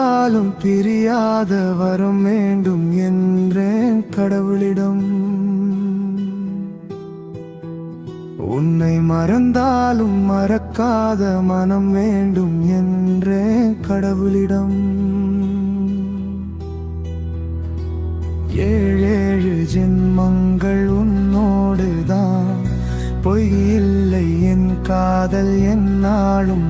பிரிந்தாலும் பிரியாத வரம் வேண்டும் என்றேன் கடவுளிடம். உன்னை மறந்தாலும் மறக்காத மனம் வேண்டும் என்றேன் கடவுளிடம். ஏழேழு ஜென்மங்கள் உன்னோடுதான், பொய் இல்லை என் காதல் என்னாலும்